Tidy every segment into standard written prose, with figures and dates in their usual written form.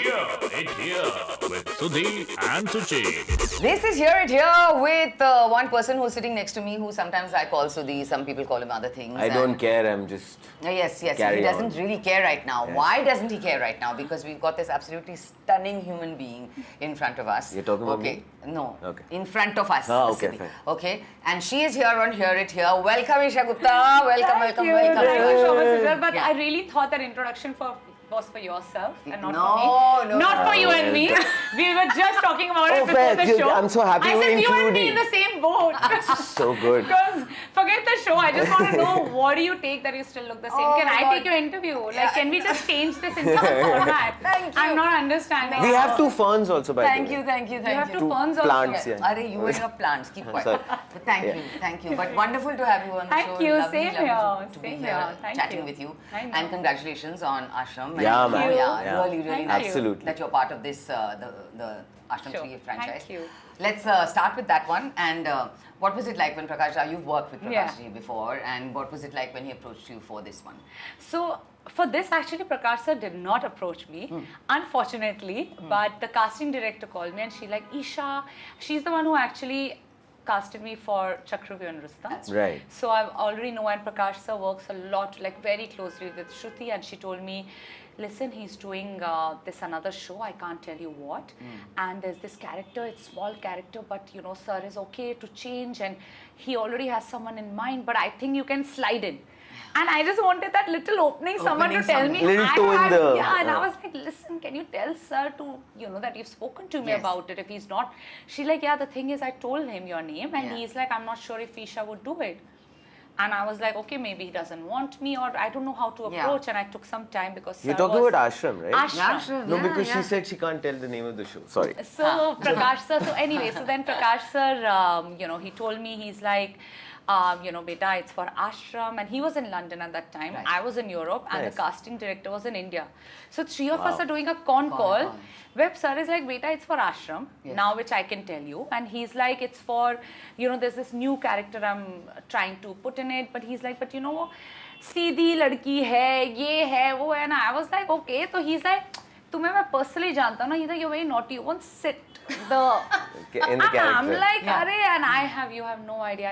Here with Sudhi and Suchi. This is Here It Here with one person who's sitting next to me who sometimes I call Sudhi, some people call him other things. I don't care, I'm just Yes, he carry doesn't on. really care right now. Yes. Why doesn't he care right now? Because we've got this absolutely stunning human being in front of us. You're talking about me? No. Okay. In front of us. Oh, okay, Sudhi. fine. Okay. And she is here on Here It Here. Welcome, Esha Gupta. Welcome. Thank you so much, Sujal. But Yeah. I really thought that introduction was for yourself and not No, for me. no, Not no. for you and me. We were just talking about it before fair. the show. I'm so happy I you said you and me including. in the same boat. So good. Because forget the show. I just want to know, what do you take that you still look the same? Oh Can my I God. take your interview? Like, Yeah. can we just change this into a format? Thank you. I'm not understanding. We have two ferns also, by Thank the way. you, thank you, You thank have you. two ferns also. plants, yeah. Are you and your plants? Keep quiet. Sorry. But thank you. But wonderful to have you on the Thank show. you. Lovely, Same lovely here. to be Same here, here. Thank chatting you. with you. I know. And congratulations on Ashram. Yeah, And, man. Yeah, Yeah. really, really Thank nice. you. Absolutely. That you're part of this, the Ashram Sure. 3 franchise. Thank you. Let's start with that one. And what was it like when Prakash, you've worked with Prakash Yeah. ji before, and what was it like when he approached you for this one? So for this, actually, Prakash sir did not approach me, unfortunately. But the casting director called me and she's like, Esha, she's the one who actually casted me for Chakravyuh and Rustam. That's Right. So I already know, and Prakash sir works a lot, like very closely with Shruti, and she told me, listen, he's doing this another show, I can't tell you what, and there's this character, it's small character, but you know, sir is okay to change, and he already has someone in mind, but I think you can slide in. And I just wanted that little opening, someone to tell me. Little toe in the- Yeah, and I was like, listen, can you tell sir to, you know, that you've spoken to me Yes. about it if he's not. She's like, yeah, the thing is, I told him your name, and Yeah. he's like, I'm not sure if Isha would do it. And I was like, okay, maybe he doesn't want me, or I don't know how to Yeah. approach. And I took some time because You're sir talking was about Ashram, right? Ashram. No, Yeah, because yeah. she said she can't tell the name of the show. Sorry. So Prakash sir, so anyway, so then Prakash sir, you know, he told me, he's like, you know, beta, it's for Ashram, and he was in London at that time. Right. I was in Europe, and Nice. the casting director was in India. So three of us Wow. are doing a con call. call. Web sir is like, beta, it's for Ashram, Yes. now which I can tell you. And he's like, it's for, you know, there's this new character I'm trying to put in it, but he's like, but you know, सीधी लड़की है, ये है, वो है ना. I was like, okay. So he's like, तुम्हें मैं personally जानता हूँ ना, he's like, you're very naughty, you won't sit the In the I'm character. like, Yeah. Arey, and you have no idea.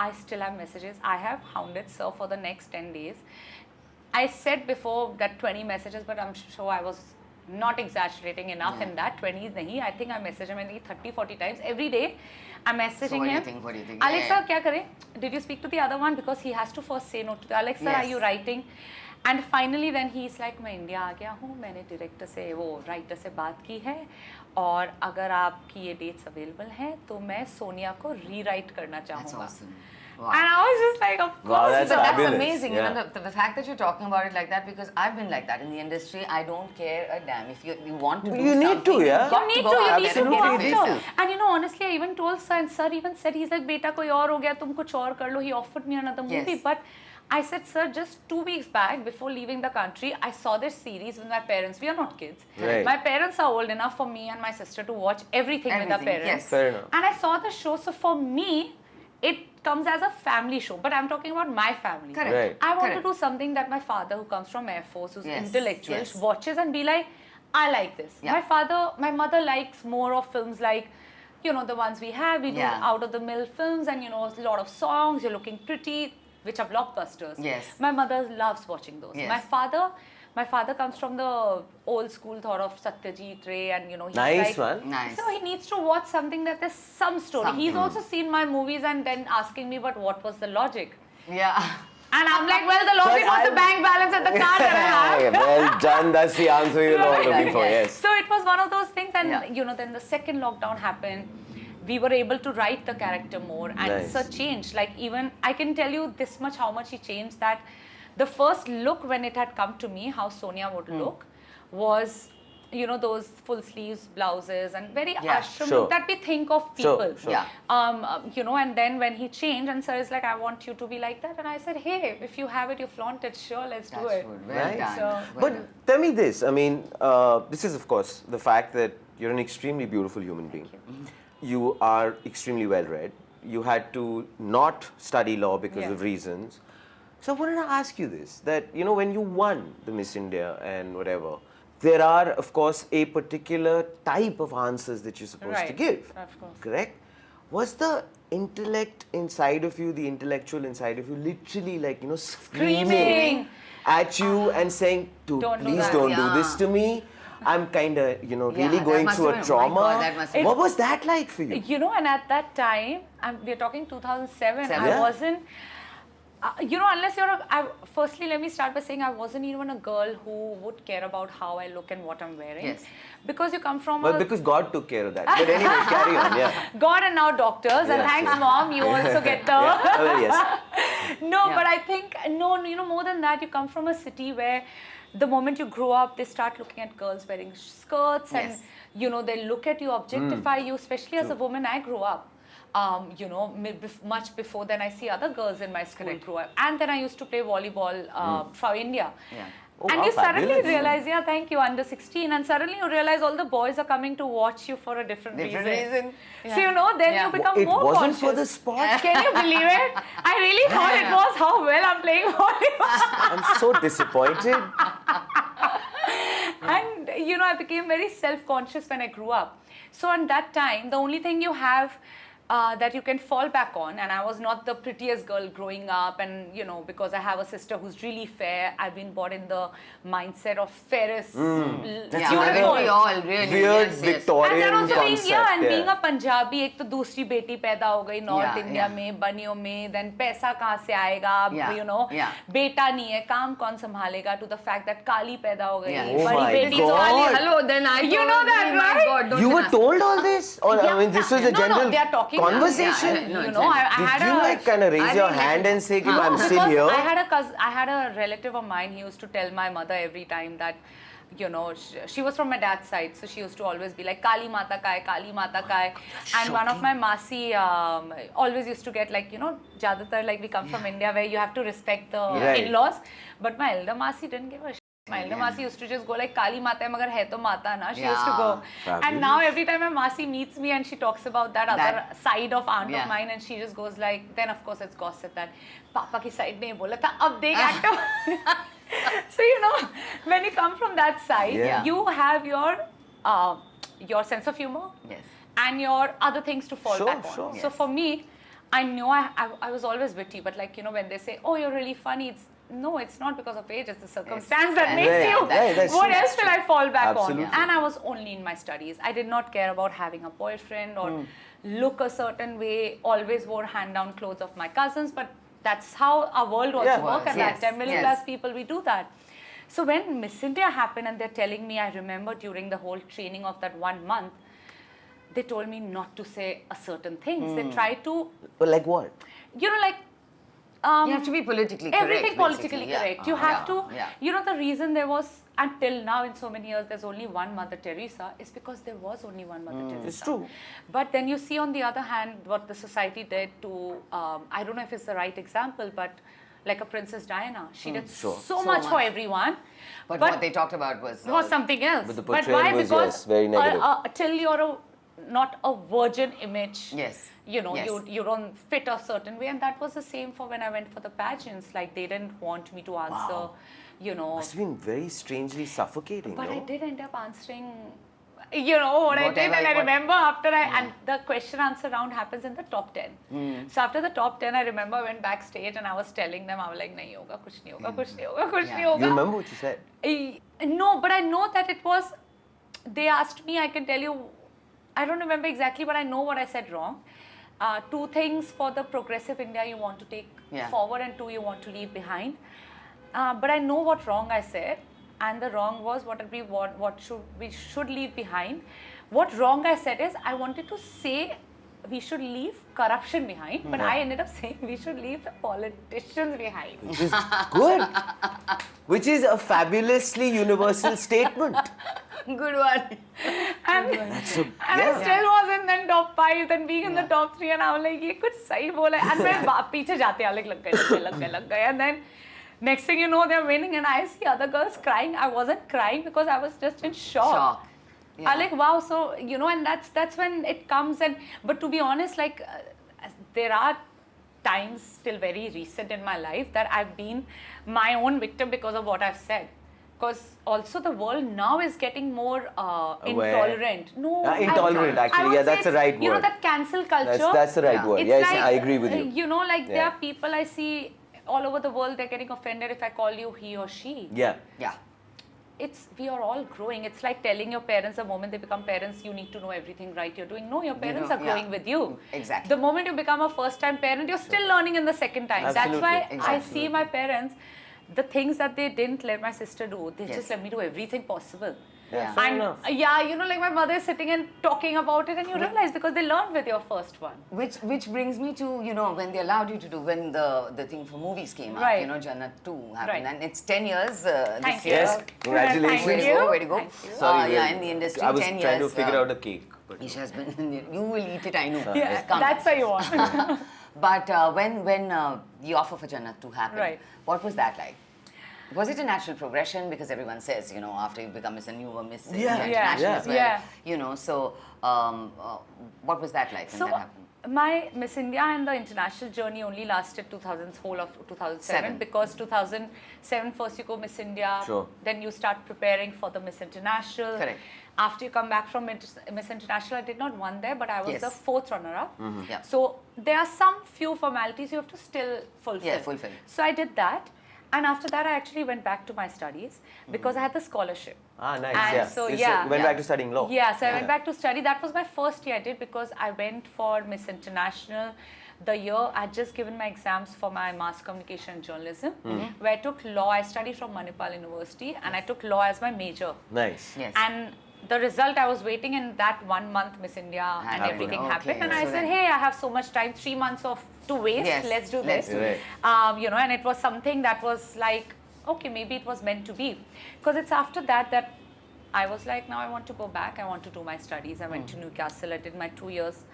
I still have messages. I have hounded sir for the next 10 days. I said before that 20 messages, but I'm sure I was not exaggerating enough in that. 20 is nahi. I think I message him maybe 30, 40 times every day. I'm messaging So what do you him. think? What do you think? Alex Yeah. sir, kya kare? Did you speak to the other one? Because he has to first say no to the Alex sir, are Yes. you writing? And finally then he's like, मैं India आ गया हूँ, मैंने director से वो writer से बात की है, और अगर आपकी ये डेट्स अवेलेबल हैं तो मैं सोनिया को रीराइट करना That's चाहूँगा. awesome. Wow. And I was just like, of course. Wow, that's But that's fabulous. amazing, Yeah. you know, the fact that you're talking about it like that, because I've been like that in the industry. I don't care a damn. If you want to do You need to, something, yeah. you've got You need go to, you out need there to and go get it after. yourself. And you know, honestly, I even told sir, and sir even said, he's like, beta कोई और हो गया, तुम कुछ और कर लो. He offered me another movie, Yes. but I said, sir, just 2 weeks back, before leaving the country, I saw this series with my parents. We are not kids. Right. My parents are old enough for me and my sister to watch everything with our Everything, parents. yes. Fair enough. And I saw the show, so for me, it comes as a family show, but I'm talking about my family. Correct. Right. I want Correct. to do something that my father, who comes from Air Force, who's Yes, intellectual, yes. watches and be like, I like this. Yeah. My mother likes more of films like, you know, the ones we have. We do Yeah. out of the mill films, and you know, a lot of songs. You're looking pretty, which are blockbusters. Yes. My mother loves watching those. Yes. My father comes from the old school thought of Satyajit Ray, and you know, he's Nice like, one. Nice. so he needs to watch something that there's some story. He's Something. also seen my movies and then asking me, but what was the logic? Yeah. And I'm like, well, the logic was the bank balance at the card that I have. Well done, that's the answer you're all Right. looking for, yes. So it was one of those things, and Yeah. you know, then the second lockdown happened. We were able to write the character more, and Nice. it's a change. Like, even I can tell you this much, how much he changed. That the first look when it had come to me, how Sonia would look, was, you know, those full sleeves blouses and very Yeah, ashram sure. look that we think of Sure, people. sure. Yeah. You know, and then when he changed, and sir is like, I want you to be like that, and I said, hey, if you have it, you flaunt it, sure, let's do That's it. good. Well Right. done. So- Well But done. tell me this, I mean, this is of course the fact that you're an extremely beautiful human being. You are extremely well read. You had to not study law because Yeah. of reasons. So I wanted to ask you this, that, you know, when you won the Miss India and whatever, there are, of course, a particular type of answers that you're supposed to Right. give. Of course. Correct? Was the intellect inside of you, the intellectual inside of you, literally like, screaming Screaming. at you and saying, dude, Don't do please that." don't do Yeah. this to me. I'm kind of, really that going must through have a been- oh my trauma. God, that must have What was that like for you? And at that time, we're talking 2007, I Yeah. wasn't, unless firstly, let me start by saying I wasn't even a girl who would care about how I look and what I'm wearing. Yes. Because you come from Well, because God took care of that. But anyway, carry on, yeah. God and now doctors, and Yes, thanks, yes. Mom, you also get the... Yeah. Well, yes. No, Yeah. but I think, more than that, you come from a city where the moment you grow up, they start looking at girls wearing skirts and, Yes. they look at you, objectify you, especially as a woman. I grew up, much before then I see other girls in my school grow up. And then I used to play volleyball for India. Yeah. Oh, And wow, you suddenly fabulous. realize, thank you, under 16, and suddenly you realize all the boys are coming to watch you for a different reason. So, then Yeah. you become It more wasn't conscious. for the sport. Can you believe it? I really thought it was how well I'm playing volleyball. I'm so disappointed. And I became very self-conscious when I grew up. So in that time, the only thing you have that you can fall back on, and I was not the prettiest girl growing up, and because I have a sister who's really fair, I've been brought in the mindset of fairest. Yeah, another I think we all really. Weird yes, yes. Victorian And then also being, concept. and being a Punjabi, एक तो दूसरी बेटी पैदा हो गई north Yeah, India yeah. में बनियों में, then पैसा कहाँ से आएगा, Yeah, yeah. बेटा नहीं है, काम कौन संभालेगा, to the fact that काली पैदा हो गई, Yeah. Oh बड़ी my बेटी God. तो वाली, Hello, then I You told know me, that, my right? God, don't You were ask. told all this? Or, I mean, this was a general they are talking conversation? Yeah, no, You know, I Did had you a like kind of raise I your think hand like- and say, Huh? I'm still because here? I had a relative of mine. He used to tell my mother every time that, she was from my dad's side, so she used to always be like, Kali Mata ka hai, Kali Mata ka hai. And one of my Masi always used to get like, Jadatar, like we come from India where you have to respect the Right. in-laws. But my elder Masi didn't give a shit. My elder Masi used to just go like, Kali Mata hai, magar hai to Mata na. She used to go. Fabulous. And now every time my Masi meets me and she talks about that other side of aunt Yeah. of mine, and she just goes like, then of course it's gossip that Papa ki side ne bola tha, ab dekh actor. So when you come from that side, Yeah. you have your sense of humor Yes. and your other things to fall Sure, back on. sure. So Yes. for me, I know I was always witty, but like when they say, "Oh, you're really funny," it's not because of age, it's the circumstance that Right, makes you. right, that's What true. else will I fall back Absolutely. on? And I was only in my studies. I did not care about having a boyfriend or look a certain way. Always wore hand-down clothes of my cousins, but that's how our world also Yeah. worked at Yes, that time. Middle yes. class people, we do that. So when Miss India happened and they're telling me, I remember during the whole training of that 1 month, they told me not to say a certain things. They try to, Well, like what? like, You have to be politically correct. everything politically basically. Yeah. correct. You have to, Yeah. the reason there was, until now in so many years, there's only one Mother Teresa, is because there was only one Mother Teresa. It's true. But then you see on the other hand, what the society did to, I don't know if it's the right example, but like a Princess Diana, she did sure. so much for everyone. But what they talked about was something else. But the why? portrayal was, Because yes, very negative. till you're not a virgin image, Yes. Yes. you don't fit a certain way, and that was the same for when I went for the pageants. Like they didn't want me to answer, Must have been very strangely suffocating, but no? I did end up answering, what I did, Whatever, and I what- remember after and the question answer round happens in the top 10. So after the top 10, I remember I went backstage and I was telling them, I was like, nahi hoga, kuch nahi hoga, kuch nahi hoga, kuch nahi You hoga. remember what you said? No, but I know that it was, they asked me, I can tell you, I don't remember exactly, but I know what I said wrong. 2 things for the progressive India you want to take forward, and 2 you want to leave behind. But I know what wrong I said, and the wrong was what we should leave behind. What wrong I said is I wanted to say we should leave corruption behind, but I ended up saying we should leave the politicians behind. Which is good. Which is a fabulously universal statement. Good one. And I still was in then top 5, then being in the top 3, and I was like, ये कुछ सही बोला है. And मैं पीछे जाते हैं, लग गए. And then next thing you know, they're winning, and I see other girls crying. I wasn't crying because I was just in shock. Yeah. I like, wow, so, and that's when it comes. But to be honest, like, there are times still very recent in my life that I've been my own victim because of what I've said. Because also the world now is getting more intolerant. No, intolerant, actually. I would Yeah, say that's the it's, right you know, word. that cancel culture. That's the right word. It's Yes, like, I agree with you. You know, like there Yeah. are people I see all over the world, they're getting offended if I call you he or she. Yeah. Yeah. We are all growing. It's like telling your parents the moment they become parents, you need to know everything right you're doing. No, your parents are growing with you. Exactly. The moment you become a first-time parent, you're still learning in the second time. Absolutely. That's why I Exactly. see my parents, the things that they didn't let my sister do, they Yes. just let me do everything possible. Yeah. Yeah. And yeah, you know, like my mother is sitting and talking about it, and you realize because they learned with your first one. Which brings me to, you know, when they allowed you to do, when the thing for movies came up, Right. you know, Jannat 2 happened. Right. And it's 10 years Thank this you. year. Yes, congratulations. Thank Way to you. go, way to go. Thank you. Sorry, yeah, in the industry, I was 10 trying years. to figure out a cake. But Isha has been, you will eat it, I know. Yeah, Just come. that's why you want. But when the offer for Jannat 2 happened, Right. what was that like? Was it a natural progression? Because everyone says, you know, after you become Miss and you were Miss Yeah. India Yeah. International Yeah. as well. Yeah. You know, so what was that like when So that happened? my Miss India and the international journey only lasted whole of 2007 Seven. because 2007 first you go Miss India, Sure. then you start preparing for the Miss International. Correct. After you come back from Miss International, I did not win there, but I was Yes. the 4th runner-up. Yeah. So there are some few formalities you have to still fulfill. Yeah, fulfill. So I did that. And after that, I actually went back to my studies because I had the scholarship. Ah, nice. And Yeah. so, You yeah. went back to studying law. Yeah, so I went back to study. That was my first year I did because I went for Miss International. The year I'd just given my exams for my mass communication and journalism, where I took law. I studied from Manipal University and I took law as my major. Nice. Yes. And the result I was waiting, and that 1 month Miss India and Happened. everything Okay. happened. And I So said, then- hey, I have so much time, 3 months to waste. Yes, Let's do let's this. do it. You know, and it was something that was like, okay, maybe it was meant to be. Because it's after that I was like, now I want to go back. I want to do my studies. I went to Newcastle. I did my 2 years.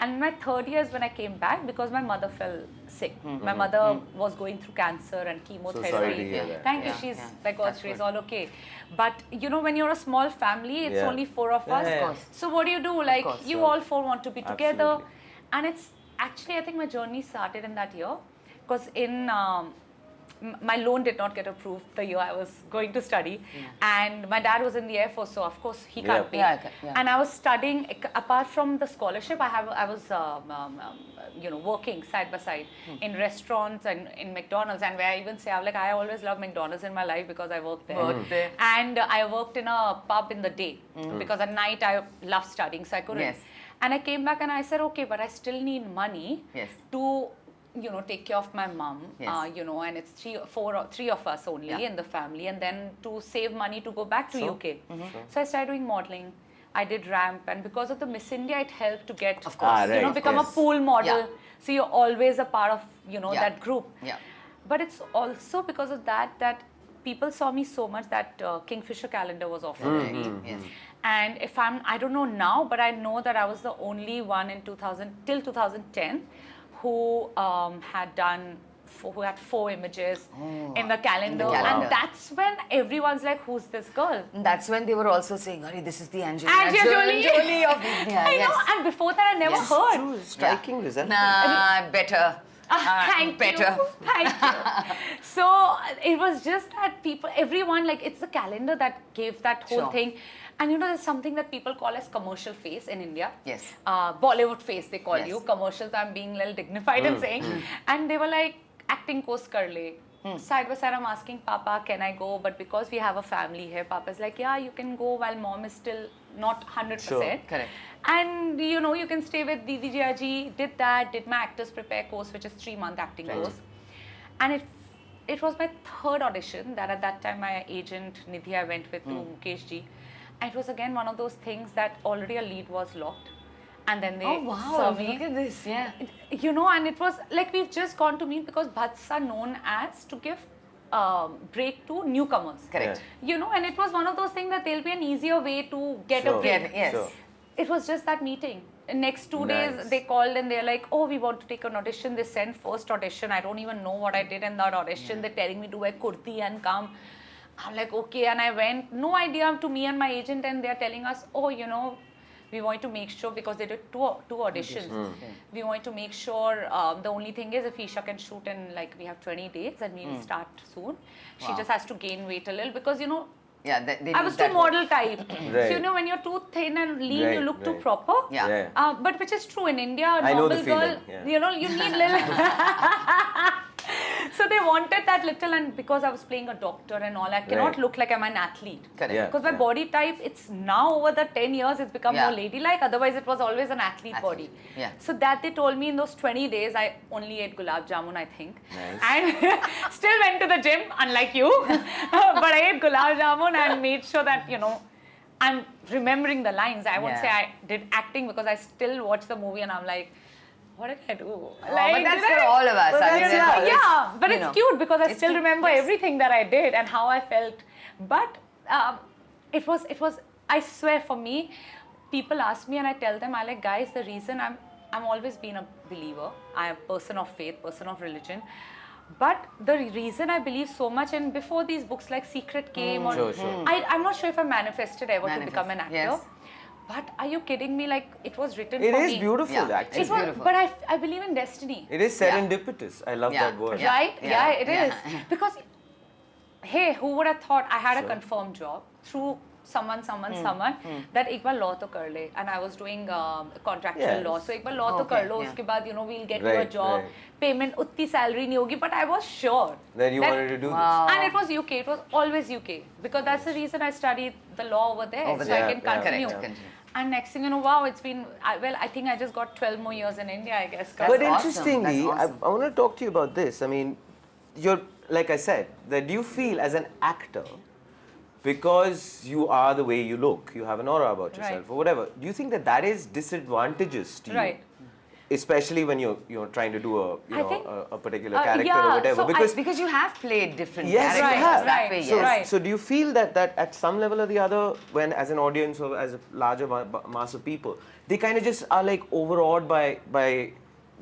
And in my 3rd year is when I came back because my mother fell sick. My mother was going through cancer and chemotherapy. sorry to hear that. Thank you. Yeah, She's yeah. like God's That's grace, good. all okay. But you know, when you're a small family, it's Yeah. only 4 of us. Yeah, yeah. Of course. So what do? Like course, you sure. all 4 want to be together. Absolutely. And it's actually, I think my journey started in that year because in my loan did not get approved the year I was going to study, and my dad was in the Air Force, so of course he can't Yeah. pay. Yeah, okay, yeah. And I was studying apart from the scholarship. I was you know, working side by side in restaurants and in McDonald's, and where I even say I always loved McDonald's in my life because I worked there. And I worked in a pub in the day because at night I love studying, so I couldn't. Yes. And I came back and I said, okay, but I still need money Yes. to, you know, take care of my mom. Yes. You know, and it's three of us only Yeah. in the family, and then to save money to go back to Sure. UK. So I started doing modeling. I did ramp, and because of the Miss India, it helped to get, Of course. you know, right, become yes. a pool model. Yeah. So you're always a part of, you know, Yeah. that group. Yeah. But it's also because of that people saw me so much that Kingfisher calendar was offered to me. Yes. And if I don't know now, but I know that I was the only one in 2000 till 2010 who who had 4 images in the calendar. calendar. And that's when everyone's like, who's this girl? That's when they were also saying, "Arey, this is the Angelina Angelina Jolie." of India." I Yes. know, and before that I never Yes. heard. True, striking resemblance. Nah, better. Thank better. you. Thank you. So it was just that everyone, like, it's the calendar that gave that whole Sure. thing. And you know, there's something that people call as commercial face in India. Yes. Bollywood face, they call Yes. you. Commercials, I'm being a little dignified in saying. And they were like, acting course kar le. Side by side, I'm asking Papa, can I go? But because we have a family here, Papa's like, yeah, you can go while mom is still not 100%. Sure. Correct. And you know, you can stay with Didi Jiaji. Did that, did my actors prepare course, which is 3-month acting course. And it was my 3rd audition that at that time my agent Nidhi I went with to Mukesh ji. And it was again one of those things that already a lead was locked. And then they Oh wow! saw me. Look at this. Yeah. You know, and it was like we've just gone to meet because Bhatts are known as to give break to newcomers. Correct. You know, and it was one of those things that there'll be an easier way to get a Sure. break. Yeah, yes. Sure. It was just that meeting. Next 2 days, Nice. they called and they're like, oh, we want to take an audition. They sent first audition. I don't even know what I did in that audition. They're telling me to wear kurti and come. I'm like, okay. And I went, no idea, to me and my agent, and they're telling us, oh, you know, We wanted to make sure, because they did two auditions. We wanted to make sure, the only thing is if Esha can shoot in like we have 20 days and we'll start soon. She Wow. just has to gain weight a little because, you know, Yeah, they I need was that too whole- model type. So, you know, when you're too thin and lean, you Right, look too right. proper. Yeah. But which is true in India, a I know the normal girl, feeling, yeah. you know, you need little. So they wanted that little, and because I was playing a doctor and all, I cannot Right. look like I'm an athlete. Correct. Yeah. Because my body type, it's now over the 10 years, it's become Yeah. more ladylike. Otherwise, it was always an athlete body. Yeah. So that they told me in those 20 days, I only ate gulab jamun, I think. Nice. And still went to the gym, unlike you. But I ate gulab jamun and made sure that, you know, I'm remembering the lines. I won't Yeah. say I did acting because I still watch the movie and I'm like, what did I do? Oh, but that's did for I- all of us. But I mean, that's- that's- yeah, but you it's know, cute because I it's still cute, remember yes. everything that I did and how I felt. But it was. I swear, for me, people ask me and I tell them, I like, guys, the reason I'm always been a believer. I'm a person of faith, person of religion. But the reason I believe so much, and before these books like Secret came, or Sure. I'm not sure if I manifested ever to become an Manifest, actor. yes. But are you kidding me? Like, it was written It for is me. beautiful, Yeah, actually. it's beautiful. But I believe in destiny. It is serendipitous. I love Yeah. that word. Yeah. Right? Yeah, it yeah. is. Because, hey, who would have thought I had a Sure. confirmed job through someone, that एक बार law तो कर ले, and I was doing contractual Yes. law. So एक बार law तो Okay, कर लो, yeah. उसके बाद, you know, we'll get you a Right, job. right. Payment उतनी salary नहीं होगी, but I was sure. Then you that- wanted to do Wow. And it was UK. It was always UK because that's the reason I studied the law over there, Over so there. I can Yeah, continue. correct, continue. And next thing you know, wow, it's been I think I just got 12 more years in India, I guess. That's But awesome. interestingly, That's awesome. I want to talk to you about this. I mean, you're, like I said, that do you feel as an actor, because you are the way you look, you have an aura about yourself Right. or whatever, do you think that that is disadvantageous to you? Right. Especially when you're trying to do I think- a particular character yeah, or whatever. so Because you have played different yes, you characters have. that way, So, yes. Right. so do you feel that at some level or the other, when as an audience or as a larger mass of people, they kind of just are like overawed by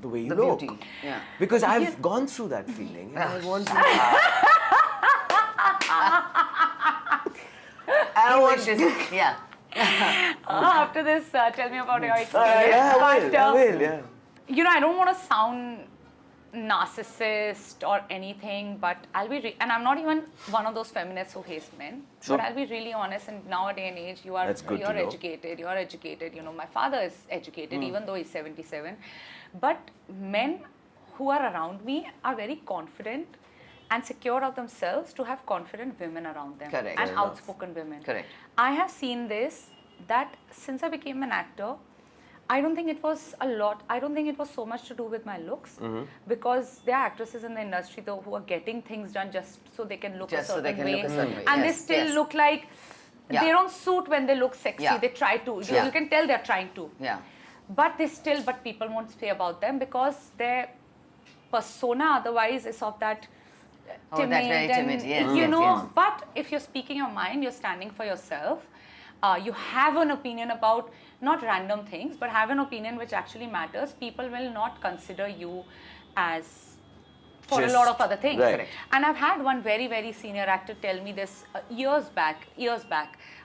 the way you The look? beauty, yeah. Because I've gone through that feeling. And I want to. I want to. Yeah. After this, tell me about your experience. Yeah, I But, will. I will. Yeah. you know, I don't want to sound narcissist or anything, but I'll be, and I'm not even one of those feminists who hates men, Sure. but I'll be really honest, in nowadays and age, That's good you're to know. educated, you know, my father is educated, even though he's 77, but men who are around me are very confident and secure of themselves to have confident women around them. Correct. And Fair enough. outspoken women. Correct. I have seen this, that since I became an actor, I don't think it was so much to do with my looks, Mm-hmm. because there are actresses in the industry though who are getting things done just so they can look Just a so they certain can way, look a certain way. and they Yes, still yes. look like Yeah. they don't suit when they look sexy. Yeah. They try to. Yeah. You can tell they're trying to. Yeah. But people won't say about them because their persona otherwise is of that Oh, that's timid, very and timid, yes, you yes, know. yes. But if you're speaking your mind, you're standing for yourself. You have an opinion about not random things, but have an opinion which actually matters. People will not consider you as for a lot of other things. Right. Correct. And I've had one very, very senior actor tell me this years back.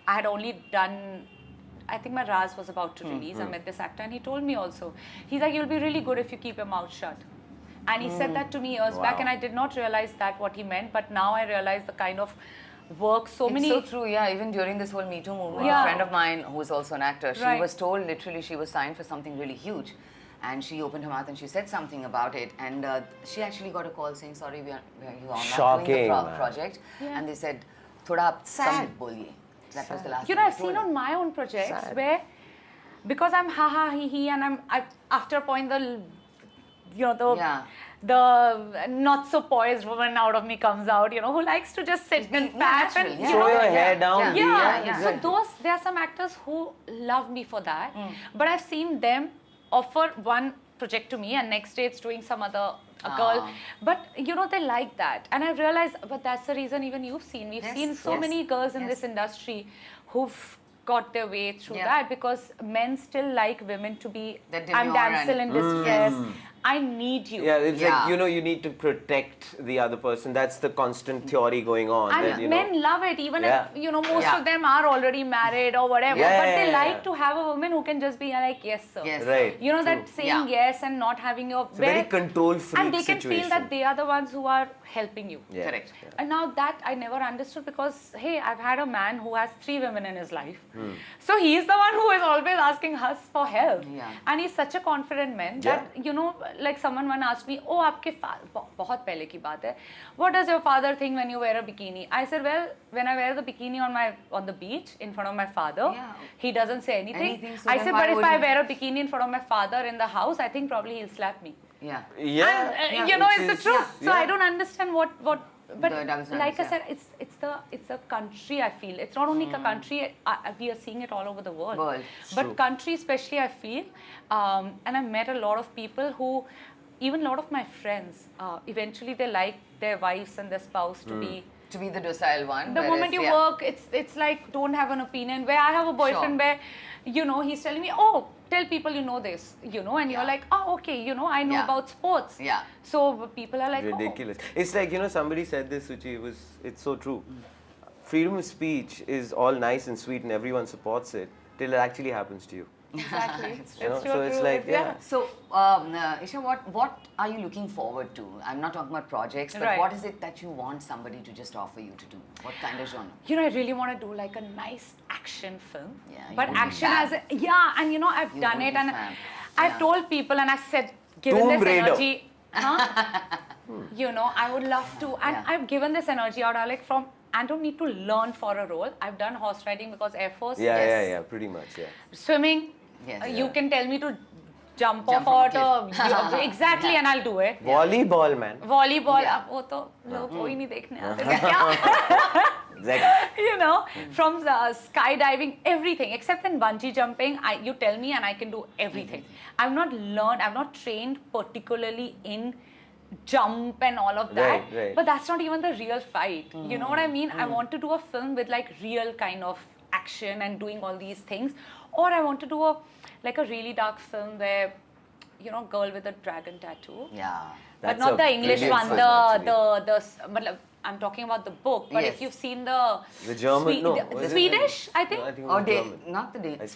I had only done, I think my Raz was about to release. I met this actor and he told me also, he's like, you'll be really good if you keep your mouth shut. And he said that to me years back, Wow. and I did not realize that what he meant, but now I realize the kind of work It's so true, yeah. Even during this whole Me Too movement, Yeah. a friend of mine who is also an actor, she Right. was told literally she was signed for something really huge. And she opened her mouth and she said something about it. And she actually got a call saying, sorry, you are not doing Shocking, the man. project. Yeah. And they said, thoda aap Sad. kam boliye. That was the last You thing know, they I've told seen her. on my own projects Sad. where, because I'm ha ha he he, and after a point Yeah. the not so poised woman out of me comes out, you know, who likes to just sit and Yeah, fap natural, and yeah. you Throw know, your Yeah. hair down. Yeah. be- yeah. yeah. So there are some actors who love me for that, but I've seen them offer one project to me and next day it's doing some other girl. Ah. But you know, they like that. And I realized, but that's the reason even you've seen. We've Yes, seen so yes, many girls in yes. this industry who've got their way through Yeah. that because men still like women to be, That I'm demure and- damsel in distress. I need you. Yeah, it's Yeah. like, you need to protect the other person. That's the constant theory going on. And that, men love it, even Yeah. if, most Yeah. of them are already married or whatever. Yeah, but they yeah, like yeah. to have a woman who can just be like, yes, sir. Yes. Right. That True. saying Yeah. yes and not having your It's a very control freak and they can situation. feel that they are the ones who are helping you. Yeah. Correct. And now that I never understood, because hey, I've had a man who has 3 women in his life. So he's the one who is always asking us for help. Yeah. And he's such a confident man that, like someone one asked me, oh, आपके बहुत पहले की बात है, what does your father think when you wear a bikini? I said, well, when I wear the bikini on the beach in front of my father, Yeah. he doesn't say anything. Anything, so I then said, why but if would I you- wear a bikini in front of my father in the house, I think probably he'll slap me. Yeah. Yeah. And, Yeah, it's the is- truth. So yeah. I don't understand what but The double standards, like I yeah. said, it's a country. I feel it's not only a country. We are seeing it all over the world. But True. country, especially, I feel, and I met a lot of people who, even a lot of my friends, eventually they like their wives and their spouse to be. To be the docile one. The whereas, moment you yeah. work, it's like don't have an opinion. Where I have a boyfriend Sure. where, he's telling me, oh, tell people you know this, and Yeah. you're like, oh, okay, I know Yeah. about sports. Yeah. So people are like, Ridiculous. It's like, somebody said this, Suchi, it's so true. Freedom of speech is all nice and sweet and everyone supports it till it actually happens to you. Oh, exactly. It's You know, true, so it's true. like, yeah. So, Isha, what are you looking forward to? I'm not talking about projects, but Right. what is it that you want somebody to just offer you to do? What kind of genre? I really want to do like a nice action film. Yeah, you But would be action fab. and I've You done would it be and fab. I've Yeah. told people and I've said, given Tomb this Raider. energy, I would love to. And Yeah. I've given this energy out. I don't need to learn for a role. I've done horse riding because Air Force. Yeah, pretty much, yeah. Swimming. Yes. You can tell me to jump Jump off from a or exactly, Yeah. and I'll do it. Volleyball, man. Volleyball, Yeah. अब वो तो लोग कोई नहीं देखने आते थे क्या? Exactly. From skydiving, everything except in bungee jumping, you tell me and I can do everything. I've not trained particularly in jump and all of that, Right. but that's not even the real fight. You know what I mean? I want to do a film with like real kind of action and doing all these things, or I want to do a really dark film where girl with a dragon tattoo. Yeah. But That's not a the English brilliant one, film, matlab, I'm talking about the book, but Yes. if you've seen the German, no. the was it- Swedish, I think, No, I think it Or was German. not the day. I the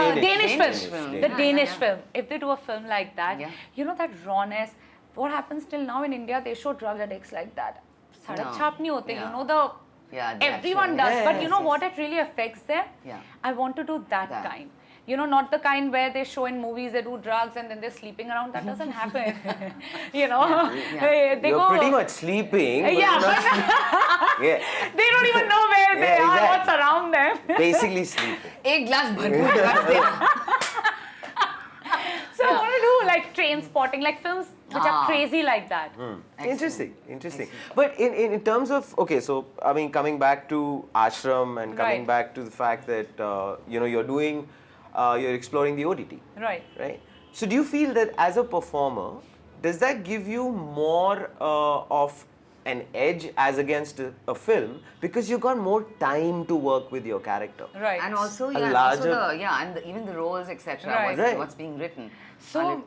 think Danish, Danish film, film. the Yeah, Danish yeah. film. If they do a film like that, Yeah. that rawness. What happens till now in India? They show drug addicts like that. Sadak No. chhap nahi hote. Yeah. The Yeah, everyone actually. does, but Yes, what it really affects them. Yeah. I want to do that kind. Not the kind where they show in movies they do drugs and then they're sleeping around. That doesn't happen. They You're go. pretty much sleeping. but Yeah, you're not- yeah. they don't even know where they Yeah, are, exactly. what's around them. Basically sleeping. एक glass भरपूर drugs देना. So I want to do like train spotting, like films which are crazy like that. Interesting. But in terms of, okay, so I mean, coming back to ashram and coming Right. back to the fact that you're doing, you're exploring the OTT, Right. right? So do you feel that as a performer, does that give you more of an edge as against a film because you got more time to work with your character? Right. And also, A yeah, and larger- also even the roles, etc. Right. Right. What's being written. So,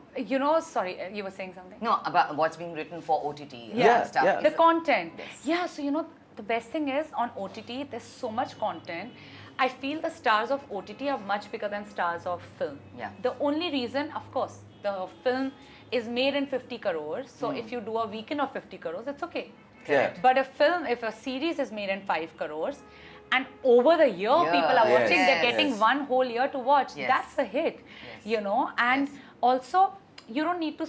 sorry, you were saying something? No, about what's being written for OTT Yeah, stuff. yeah. The content. Yes. Yeah, so the best thing is on OTT, there's so much content. I feel the stars of OTT are much bigger than stars of film. Yeah. The only reason, of course, the film is made in 50 crores. So if you do a weekend of 50 crores, it's okay. Yeah. But if a series is made in 5 crores, and over the year Yeah. people are Yes. watching, they're getting Yes. one whole year to watch. Yes. That's a hit, Yes. And Yes. also, you don't need to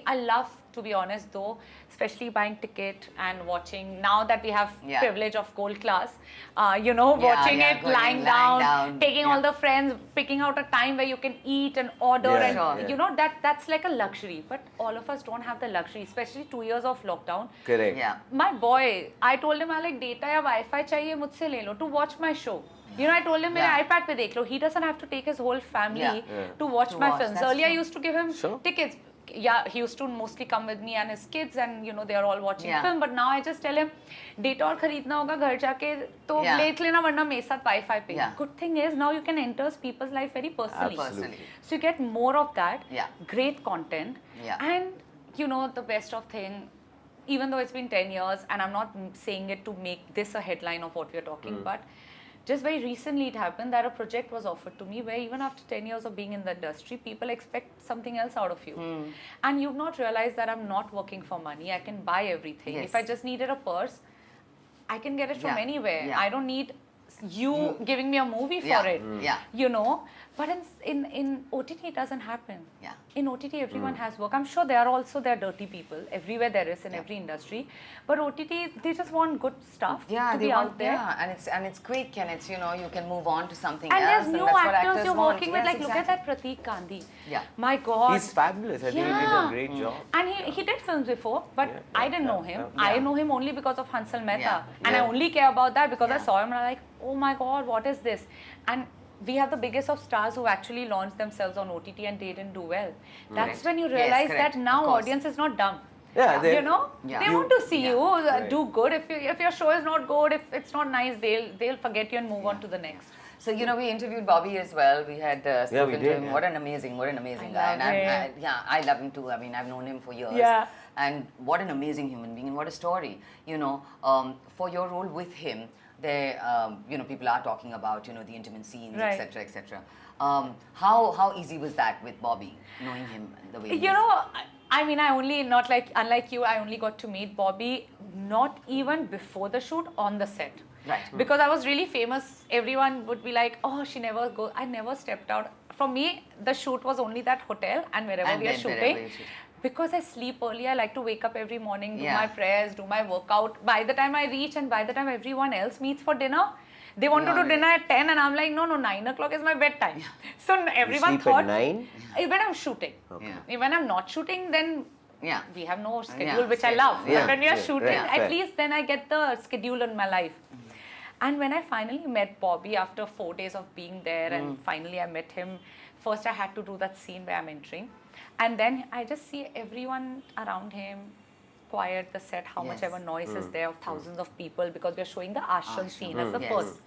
I love, to be honest though, especially buying ticket and watching, now that we have Yeah. privilege of gold class, watching yeah, it, going, lying lying down, down, taking yeah. all the friends, picking out a time where you can eat and order Yeah, and, sure. that's like a luxury. But all of us don't have the luxury, especially 2 years of lockdown. Correct. Yeah. My boy, I told him, I like data या Wi-Fi चाहिए मुझसे ले लो to watch my show. I told him, मेरे Yeah. iPad पे देख लो. He doesn't have to take his whole family Yeah. to watch To my watch, films. that's Earlier, I true. used to give him Sure. tickets. Yeah, he used to mostly come with me and his kids, and they are all watching Yeah. film. But now I just tell him, data और खरीदना होगा घर जाके तो Yeah. ले लेना वरना मेरे साथ Wi-Fi पे. Yeah. Good thing is now you can enter people's life very personally. Absolutely. Personally. So you get more of that. Yeah. Great content. Yeah. And you know, the best of thing, even though it's been 10 years, and I'm not saying it to make this a headline of what we're talking, but just very recently it happened that a project was offered to me where even after 10 years of being in the industry, people expect something else out of you. And you've not realized that I'm not working for money. I can buy everything. Yes. If I just needed a purse, I can get it from Yeah. anywhere. Yeah. I don't need you giving me a movie for Yeah. it. Yeah. You know, but in OTT it doesn't happen. Yeah. In OTT everyone has work. I'm sure there are dirty people everywhere there is in every industry, but OTT they just want good stuff Yeah, to they be want, out there. yeah, and it's quick, and it's, you know, you can move on to something And else. there's new that's what actors you're want. working with, Yes, like look at that Prateek Gandhi. Yeah. My God. He's fabulous. I think he did a great job. And he did films before, but Yeah, I yeah, didn't know yeah, him. yeah. I know him only because of Hansal Mehta. Yeah. And I Yeah. only care about that because I Yeah. saw him and I'm like, oh my God, what is this? And we have the biggest of stars who actually launched themselves on OTT and they didn't do well. That's Correct. when you Yes, realize correct. that now Of course. audience is not dumb. Yeah, they- You know, Yeah. they You- want to see yeah. you Right. do good. If your show is not good, if it's not nice, they'll forget you and move on to the next. So, you know, we interviewed Bobby as well. We had spoken we to did, him. yeah. What an amazing I guy. love him. I love him too. I mean, I've known him for years. Yeah. And what an amazing human being, and what a story. You know, for your role with him, there, you know, people are talking about, you know, the intimate scenes, Right. etc., etc. How easy was that with Bobby, knowing him the way he You is? know, I mean, I only, not like, unlike you, I only got to meet Bobby not even before the shoot, on the set. Right. Because I was really famous, everyone would be like, oh, she never goes. I never stepped out. For me, the shoot was only that hotel and wherever And we are then wherever shooting. you shoot. Because I sleep early, I like to wake up every morning, do Yeah. my prayers, do my workout. By the time I reach and by the time everyone else meets for dinner, they want to You're do dinner at 10 and I'm like, no, 9 o'clock is my bedtime. So everyone sleep at thought, 9? when I'm shooting. Yeah. When I'm not shooting, then Yeah. we have no schedule, Yeah, which I schedule. love. Yeah, But when we are yeah, shooting, right, at fair. least then I get the schedule in my life. And when I finally met Bobby after 4 days of being there, and finally I met him, first I had to do that scene where I'm entering. And then I just see everyone around him quiet the set, how much Yes. ever noise is there of thousands of people, because we're showing the ashram scene as the Yes. first.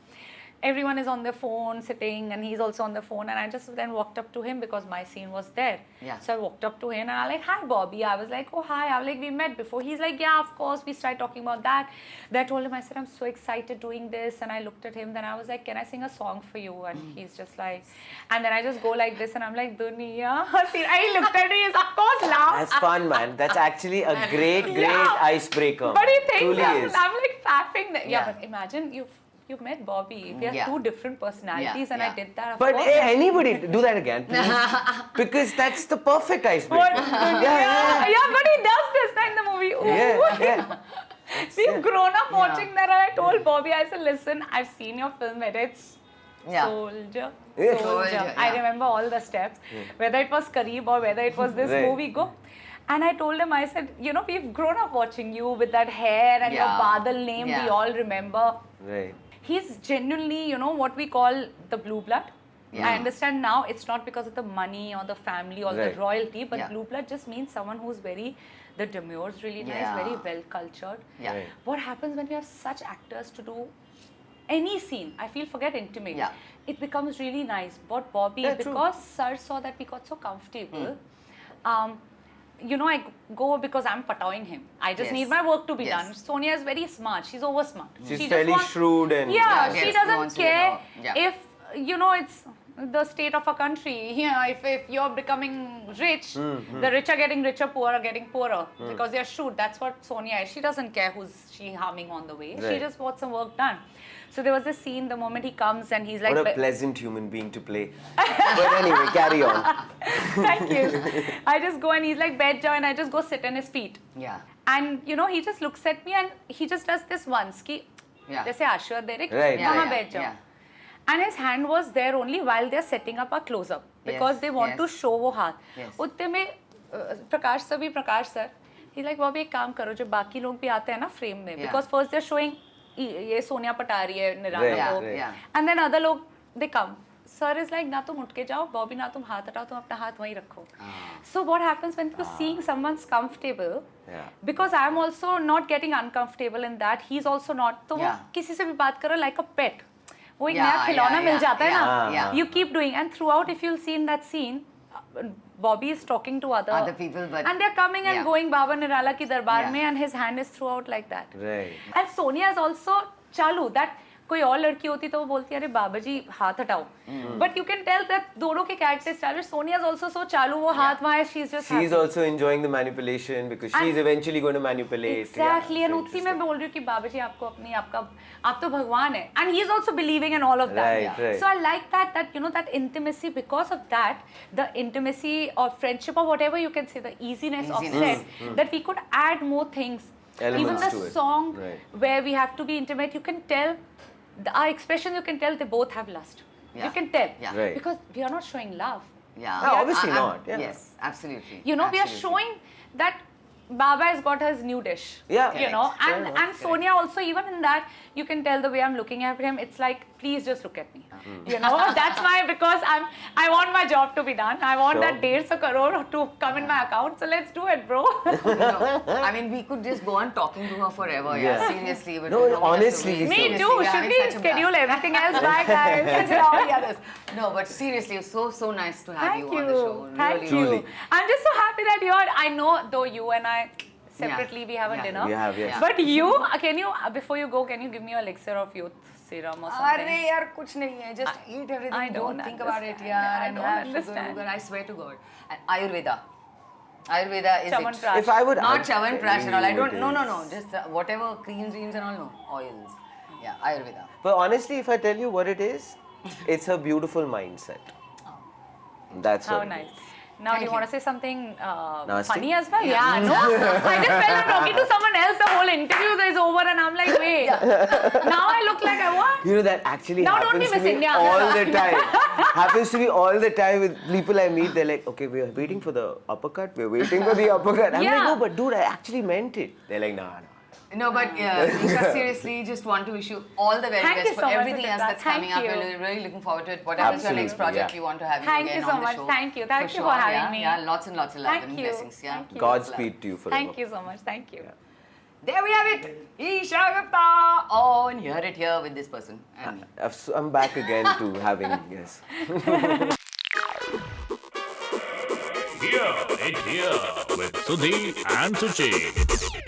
Everyone is on their phone sitting and he's also on the phone, and I just then walked up to him because my scene was there. Yeah. So I walked up to him and I was like, hi Bobby. I was like, oh hi. I was like, we met before. He's like, yeah, of course. We started talking about that. Then I told him, I said, I'm so excited doing this. And I looked at him. Then I was like, can I sing a song for you? And he's just like, and then I just go like this and I'm like, Duniya. See, I looked at him. He's of course laughed. That's fun, man. That's actually a great Yeah. icebreaker. But he thinks Truly I'm, is. I'm like fapping. Yeah, Yeah. but imagine you met Bobby. We have Yeah. two different personalities, and I yeah. did that. Of But course. hey, anybody, do that again, please. Because that's the perfect icebreaker. What? Yeah, but he does this in the movie. Ooh. Yeah. We've grown up watching that, and I told Bobby, I said, listen, I've seen your film where it's Yeah. soldier. Yeah. Soldier, I yeah. remember all the steps, whether it was Kareeb or whether it was this Right. movie, go. And I told him, I said, you know, we've grown up watching you with that hair and your Yeah. Badal name, we Yeah. all remember. Right. He's genuinely, you know, what we call the blue blood. Yeah. I understand now it's not because of the money or the family or Right. the royalty, but Yeah. blue blood just means someone who's the demure's really nice, Yeah. very well cultured. Yeah. Right. What happens when you have such actors to do any scene? I feel forget intimate. Yeah. It becomes really nice. But Bobby, Yeah, true. because Sir saw that we got so comfortable, you know, I go because I'm patawing him. I just Yes. need my work to be Yes. done. Sonia is very smart. She's over smart. She's She just fairly wants- shrewd and yeah, Yeah, she yes, doesn't wants to care know. Yeah. if, you know, it's the state of a country. Yeah, if you're becoming rich, the rich are getting richer, poor are getting poorer because they're shrewd. That's what Sonia is. She doesn't care who's she harming on the way. She Right. just wants some work done. So there was this scene, the moment he comes and he's like, what a pleasant human being to play. But anyway, carry on. thank you. I just go and he's like, bed jao, and I just go sit on his feet. Yeah. And you know, he just looks at me and he just does this once, ki, Yeah. जैसे आशीर्वाद दे रहे, Right, Yeah, वहाँ yeah, बैठ जाओ. yeah. And his hand was there only while they're setting up a close-up because Yes, they want to yes. show वो हाथ. Yes. उतने में प्रकाश सर, he's like, वो भी एक काम करो जो बाकी लोग भी आते हैं ना फ्रेम में, Yeah. because first they're showing ये सोनिया पटा रही है निराला Right, को, right. Yeah. and then other लोग they come. Sir is like, ना तुम उठ के जाओ, बॉबी ना तुम हाथ हटाओ, तुम अपना हाथ वहीं रखो. So what happens when you're seeing someone's comfortable, Yeah. because I'm also not getting uncomfortable in that, he's also not. तो वो Yeah. किसी से भी बात करो like a pet. वो एक Yeah, नया खिलौना yeah, मिल yeah, जाता है yeah, ना. yeah. You keep doing, and throughout, if you'll see in that scene, Bobby is talking to Other people, but and they're coming and yeah. going Baba Nirala ki darbar Yeah. mein, and his hand is throughout like that. Right. And Sonia is also चालू that कोई और लड़की होती तो वो बोलती अरे बाबा जी हाथ हटाओ. But you can tell that दोनों के characters चालू. Sonia is also so चालू, वो हाथ वहाँ है, she's just She's happy. also enjoying the manipulation because she's And- eventually going to manipulate. Exactly, Yeah, and it's उसी में बोल रही हूँ कि बाबा जी आपको अपनी आप तो भगवान है, and he is also believing in all of that. Right, right. So I like that you know that intimacy, because of that, the intimacy or friendship or whatever you can say, the easiness of Easiness. set, that we could add more things. Elements Even the to it. song Right. where we have to be intimate, you can tell, our expression, you can tell they both have lust. Yeah. You can tell. Yeah. Right. Because we are not showing love. Yeah. No, obviously not, yeah. Yes, absolutely. You know, we are Absolutely. showing that Baba has got his new dish. Yeah. You know, Fair and enough. Sonia also, even in that, you can tell the way I'm looking at him, it's like, please just look at me. You know, that's why, because I want my job to be done. I want Sure. that 150 crore to come in my account. So let's do it, bro. No, I mean, we could just go on talking to her forever. Yeah, Yeah. seriously. But No, we don't have to honestly, waste- we Me should. too. Seriously, we're Should having we such a schedule blast. everything else? Bye, guys. Cancel all the others. No, but seriously, it's so nice to have Thank you on the show. Thank Really. you. Truly. I'm just so happy that you're, I know, though you and I separately, we have a Yeah. dinner. We have, yes. Yeah. But you, can you, before you go, can you give me a elixir of youth serum or something? अरे यार कुछ नहीं है. Just eat everything. I don't don't think about it, understand. yaar. I And don't have sugar, understand. sugar. I swear to God. And Ayurveda. Ayurveda is it. Chyawanprash. If I would Not add- Chyawanprash and all. I don't. It No. is. Just whatever creams and all. No oils. Yeah, Ayurveda. But honestly, if I tell you what it is, it's a beautiful mindset. That's How what it nice. is. Now, Thank do you you. want to say something Nasty? funny as well? Yeah, no. I just felt I'm talking to someone else. The whole interview is over, and I'm like, wait. Now I look like I what? You know, that actually Now don't happens be to Miss me India. all the time. Happens to me all the time with people I meet. They're like, okay, we're waiting for the uppercut. We're waiting for the uppercut. I'm Yeah. like, no, but dude, I actually meant it. They're like, nah. No, but Esha, seriously, just want to wish you all the very Thank best you for so much, everything else Sudhita. that's coming Thank up. you. We're really looking forward to it. Whatever is your next Absolutely, project, yeah. we want to have you Thank again you so on the much. show. Thank you. Thank you sure, for having yeah, me. Yeah, lots and lots of love Thank and you. blessings. Yeah. Thank you. Godspeed to you forever. Thank you so much. Thank you. There we have it. Esha Gupta on Hear It Here with this person. And I'm back again to having, yes. Hear it here with Sudhi and Suchi.